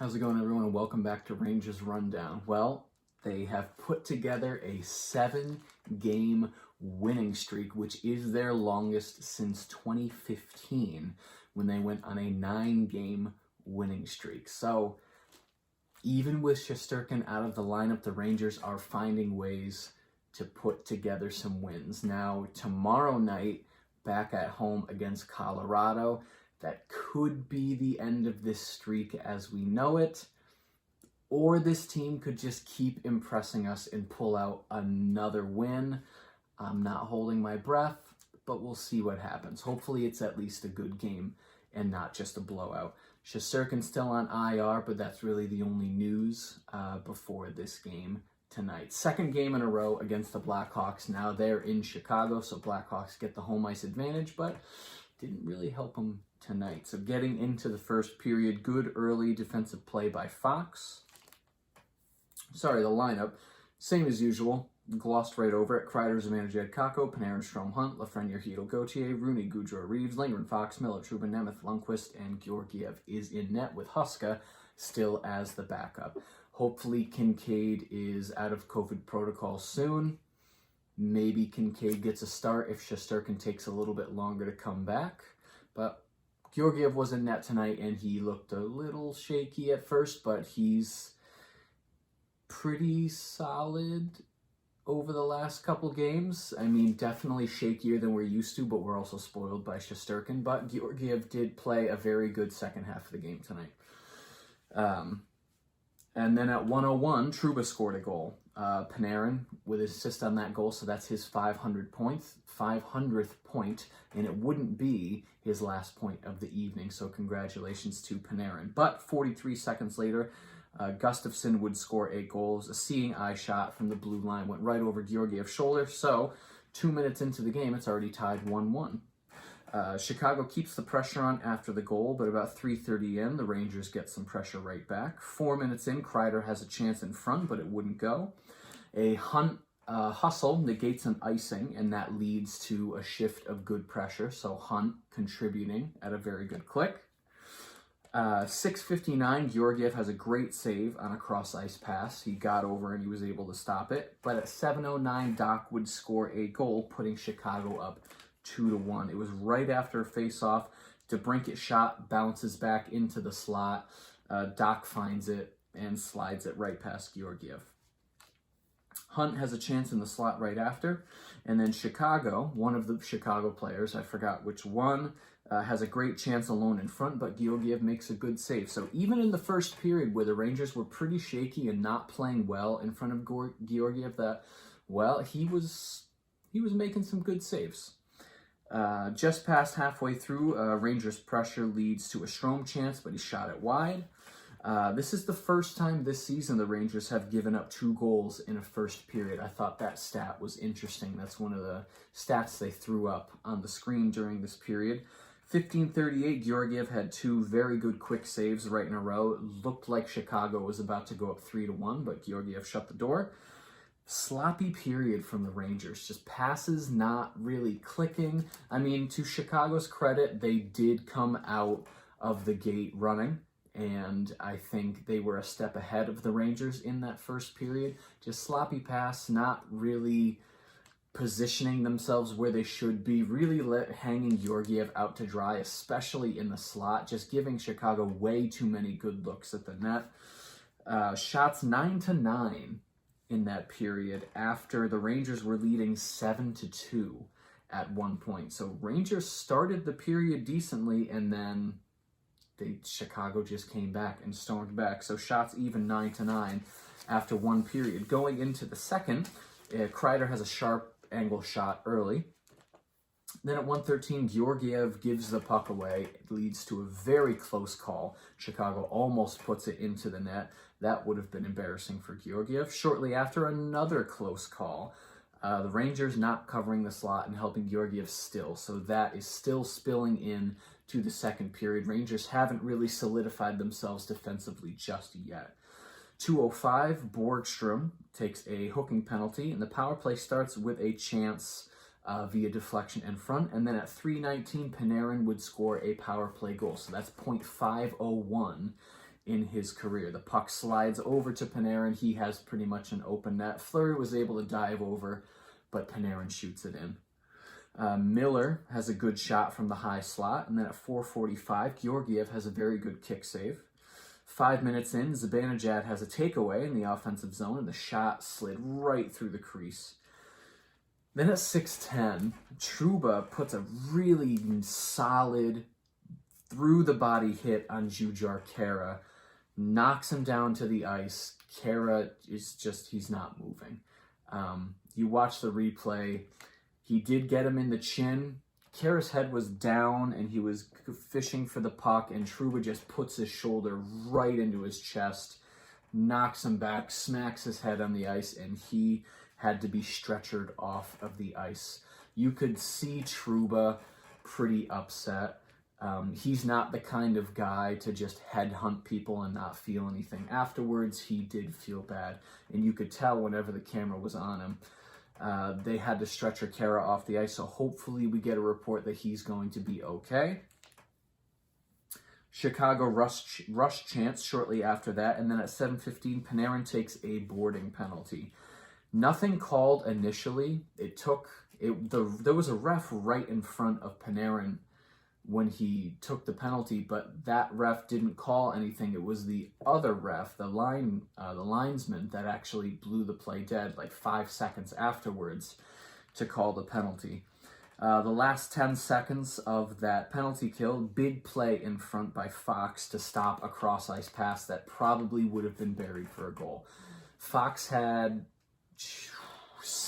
How's it going, everyone, and welcome back to Rangers Rundown. Well, they have put together a 7-game winning streak, which is their longest since 2015, when they went on a 9-game winning streak. So, even with Shesterkin out of the lineup, the Rangers are finding ways to put together some wins. Now, tomorrow night, back at home against Colorado, that could be the end of this streak as we know it, or this team could just keep impressing us and pull out another win. I'm not holding my breath, but we'll see what happens. Hopefully it's at least a good game and not just a blowout. Shesterkin's still on IR, but that's really the only news before this game tonight. Second game in a row against the Blackhawks. Now they're in Chicago, so Blackhawks get the home ice advantage, but didn't really help them tonight. So getting into the first period, good early defensive play by Fox. The lineup, same as usual. Glossed right over it. Kreider, Zibanejad, Kakko, Panarin, Strome, Hunt, Lafreniere, Hedl, Gauthier, Rooney, Gaudreau, Reeves, Lindgren, Fox, Miller, Trubin, Nemeth, Lundqvist, and Georgiev is in net with Huska still as the backup. Hopefully Kincaid is out of COVID protocol soon. Maybe Kincaid gets a start if Shesterkin takes a little bit longer to come back. But Georgiev was in net tonight, and he looked a little shaky at first, but he's pretty solid over the last couple games. I mean, definitely shakier than we're used to, but we're also spoiled by Shesterkin. But Georgiev did play a very good second half of the game tonight. And then at 1:01, Trouba scored a goal. Panarin with his assist on that goal, so that's his 500th point, and it wouldn't be his last point of the evening, so congratulations to Panarin. But 43 seconds later, Gustafsson would score a goal. It was a seeing eye shot from the blue line, went right over Georgiev's shoulder, so 2 minutes into the game, it's already tied 1-1. Chicago keeps the pressure on after the goal, but about 3:30 in, the Rangers get some pressure right back. 4 minutes in, Kreider has a chance in front, but it wouldn't go. A Hunt hustle negates an icing, and that leads to a shift of good pressure, so Hunt contributing at a very good click. 6:59, Georgiev has a great save on a cross-ice pass. He got over and he was able to stop it. But at 7:09, Doc would score a goal, putting Chicago up 2-1. It was right after a face-off. DeBrincat shot, bounces back into the slot. Doc finds it and slides it right past Georgiev. Hunt has a chance in the slot right after. And then Chicago, one of the Chicago players, I forgot which one, has a great chance alone in front, but Georgiev makes a good save. So even in the first period where the Rangers were pretty shaky and not playing well in front of Georgiev, he was making some good saves. Just past halfway through, Rangers pressure leads to a Strome chance, but he shot it wide. This is the first time this season the Rangers have given up 2 goals in a first period. I thought that stat was interesting. That's one of the stats they threw up on the screen during this period. 15:38, Georgiev had 2 very good quick saves right in a row. It looked like Chicago was about to go up 3-1, but Georgiev shut the door. Sloppy period from the Rangers, just passes not really clicking. I mean, to Chicago's credit, they did come out of the gate running, and I think they were a step ahead of the Rangers in that first period. Just sloppy pass, not really positioning themselves where they should be, really hanging Georgiev out to dry, especially in the slot, just giving Chicago way too many good looks at the net. Shots 9-9 in that period after the Rangers were leading 7-2 at one point. So Rangers started the period decently, and then Chicago just came back and stormed back. So shots even 9-9 after one period. Going into the second, Kreider has a sharp angle shot early. Then at 1:13, Georgiev gives the puck away. It leads to a very close call. Chicago almost puts it into the net. That would have been embarrassing for Georgiev. Shortly after, another close call. The Rangers not covering the slot and helping Georgiev still. So that is still spilling in to the second period. Rangers haven't really solidified themselves defensively just yet. 2:05, Borgstrom takes a hooking penalty, and the power play starts with a chance via deflection in front. And then at 3:19, Panarin would score a power play goal. So that's .501 in his career. The puck slides over to Panarin. He has pretty much an open net. Fleury was able to dive over, but Panarin shoots it in. Miller has a good shot from the high slot, and then at 4:45, Georgiev has a very good kick save. 5 minutes in, Zibanejad has a takeaway in the offensive zone, and the shot slid right through the crease. Then at 6:10, Trouba puts a really solid through-the-body hit on Jujhar Khaira, knocks him down to the ice. Khaira is just, he's not moving. You watch the replay, he did get him in the chin. Khaira's head was down, and he was fishing for the puck, and Trouba just puts his shoulder right into his chest, knocks him back, smacks his head on the ice, and he had to be stretchered off of the ice. You could see Trouba pretty upset. He's not the kind of guy to just headhunt people and not feel anything afterwards. He did feel bad, and you could tell whenever the camera was on him. They had to stretcher Khaira off the ice, so hopefully we get a report that he's going to be okay. Chicago rush chance shortly after that, and then at 7:15, Panarin takes a boarding penalty. Nothing called initially. There was a ref right in front of Panarin when he took the penalty, but that ref didn't call anything. It was the other ref, the linesman, that actually blew the play dead like 5 seconds afterwards to call the penalty. The last 10 seconds of that penalty kill, big play in front by Fox to stop a cross-ice pass that probably would have been buried for a goal. Fox had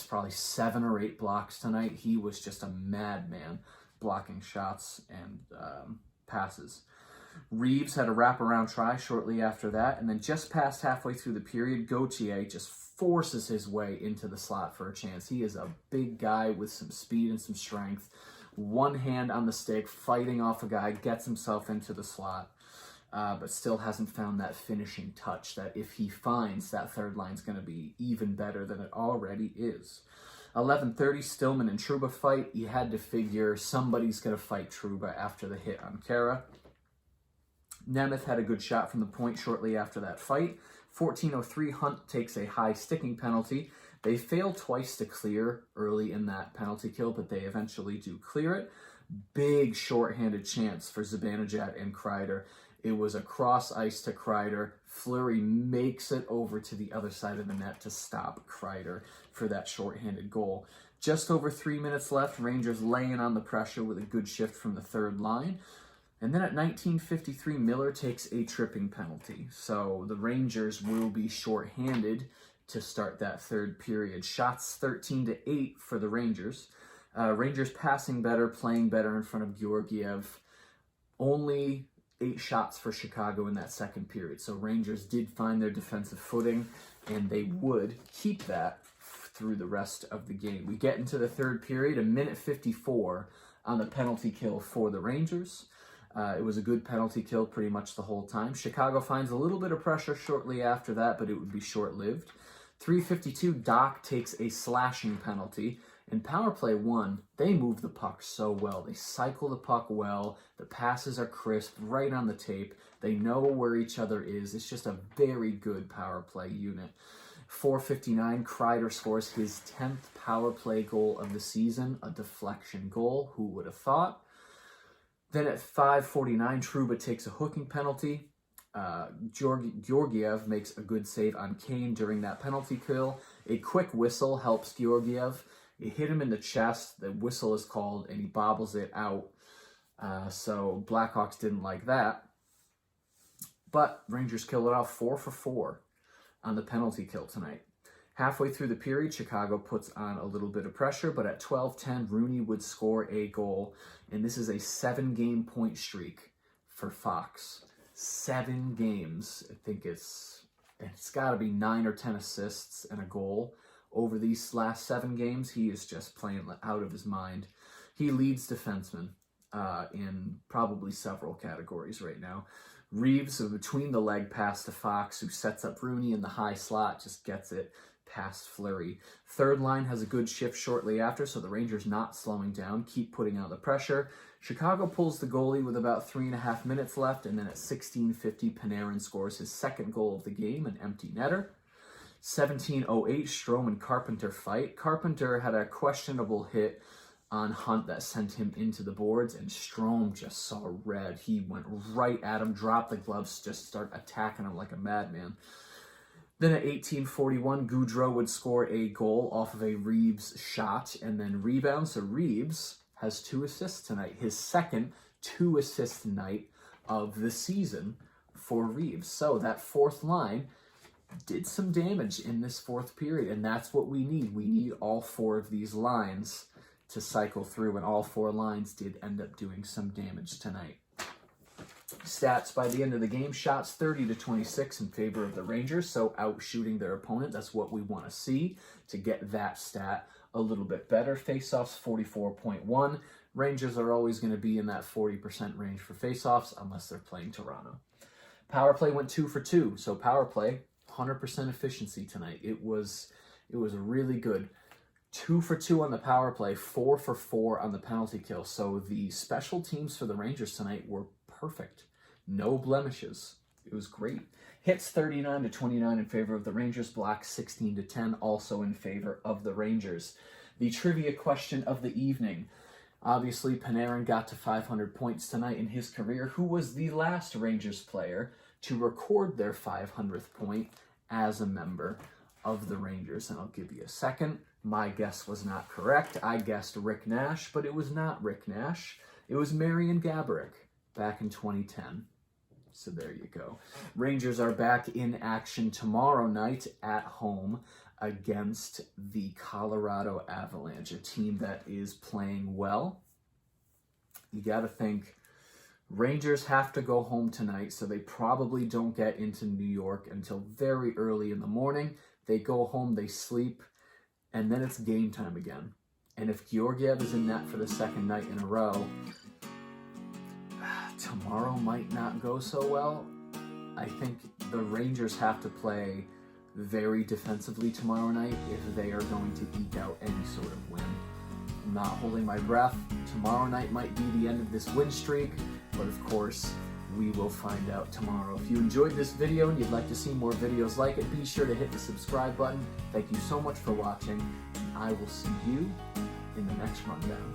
probably 7 or 8 blocks tonight. He was just a madman blocking shots and passes. Reeves had a wraparound try shortly after that, and then just past halfway through the period, Gauthier just forces his way into the slot for a chance. He is a big guy with some speed and some strength. One hand on the stick, fighting off a guy, gets himself into the slot, but still hasn't found that finishing touch that if he finds, that third line's going to be even better than it already is. 11:30, Stillman and Trouba fight. You had to figure somebody's going to fight Trouba after the hit on Khaira. Nemeth had a good shot from the point shortly after that fight. 14:03, Hunt takes a high sticking penalty. They fail twice to clear early in that penalty kill, but they eventually do clear it. Big shorthanded chance for Zibanejad and Kreider. It was a cross ice to Kreider. Fleury makes it over to the other side of the net to stop Kreider for that shorthanded goal. Just over 3 minutes left. Rangers laying on the pressure with a good shift from the third line. And then at 19:53, Miller takes a tripping penalty. So the Rangers will be shorthanded to start that third period. Shots 13-8 for the Rangers. Rangers passing better, playing better in front of Georgiev. Only 8 shots for Chicago in that second period. So Rangers did find their defensive footing, and they would keep that through the rest of the game. We get into the third period, 1:54 on the penalty kill for the Rangers. It was a good penalty kill pretty much the whole time. Chicago finds a little bit of pressure shortly after that, but it would be short-lived. 3:52, Doc takes a slashing penalty. In power play 1, they move the puck so well. They cycle the puck well. The passes are crisp, right on the tape. They know where each other is. It's just a very good power play unit. 4:59, Kreider scores his 10th power play goal of the season, a deflection goal. Who would have thought? Then at 5:49, Trouba takes a hooking penalty. Georgiev makes a good save on Kane during that penalty kill. A quick whistle helps Georgiev. It hit him in the chest. The whistle is called, and he bobbles it out. So Blackhawks didn't like that. But Rangers kill it off 4 for 4 on the penalty kill tonight. Halfway through the period, Chicago puts on a little bit of pressure, but at 12:10, Rooney would score a goal, and this is a 7-game point streak for Fox. 7 games. I think it's got to be 9 or 10 assists and a goal over these last 7 games. He is just playing out of his mind. He leads defensemen in probably several categories right now. Reeves, a between the leg pass to Fox, who sets up Rooney in the high slot, just gets it past Fleury. Third line has a good shift shortly after, so the Rangers not slowing down, keep putting out the pressure. Chicago pulls the goalie with about 3.5 minutes left, and then at 16:50, Panarin scores his second goal of the game, an empty netter. 17:08, Strome and Carpenter fight. Carpenter had a questionable hit on Hunt that sent him into the boards, and Strome just saw red. He went right at him, dropped the gloves, just start attacking him like a madman. Then at 18:41, Gaudreau would score a goal off of a Reeves shot and then rebound. So Reeves has 2 assists tonight, his second 2-assist night of the season for Reeves. So that fourth line did some damage in this fourth period, and that's what we need. We need all 4 of these lines to cycle through, and all 4 lines did end up doing some damage tonight. Stats by the end of the game: shots 30-26 in favor of the Rangers, so out shooting their opponent. That's what we want to see to get that stat a little bit better. Faceoffs 44.1. Rangers are always going to be in that 40% range for faceoffs unless they're playing Toronto. Power play went 2 for 2, so power play 100% efficiency tonight. It was really good. 2 for 2 on the power play, 4 for 4 on the penalty kill. So the special teams for the Rangers tonight were perfect. No blemishes. It was great. Hits 39-29 in favor of the Rangers. Blocks 16-10 also in favor of the Rangers. The trivia question of the evening. Obviously, Panarin got to 500 points tonight in his career. Who was the last Rangers player to record their 500th point as a member of the Rangers? And I'll give you a second. My guess was not correct. I guessed Rick Nash, but it was not Rick Nash. It was Marian Gaborik back in 2010. So there you go. Rangers are back in action tomorrow night at home against the Colorado Avalanche, a team that is playing well. You got to think Rangers have to go home tonight, so they probably don't get into New York until very early in the morning. They go home, they sleep, and then it's game time again. And if Georgiev is in net for the second night in a row, tomorrow might not go so well. I think the Rangers have to play very defensively tomorrow night if they are going to eke out any sort of win. I'm not holding my breath. Tomorrow night might be the end of this win streak, but of course, we will find out tomorrow. If you enjoyed this video and you'd like to see more videos like it, be sure to hit the subscribe button. Thank you so much for watching, and I will see you in the next rundown.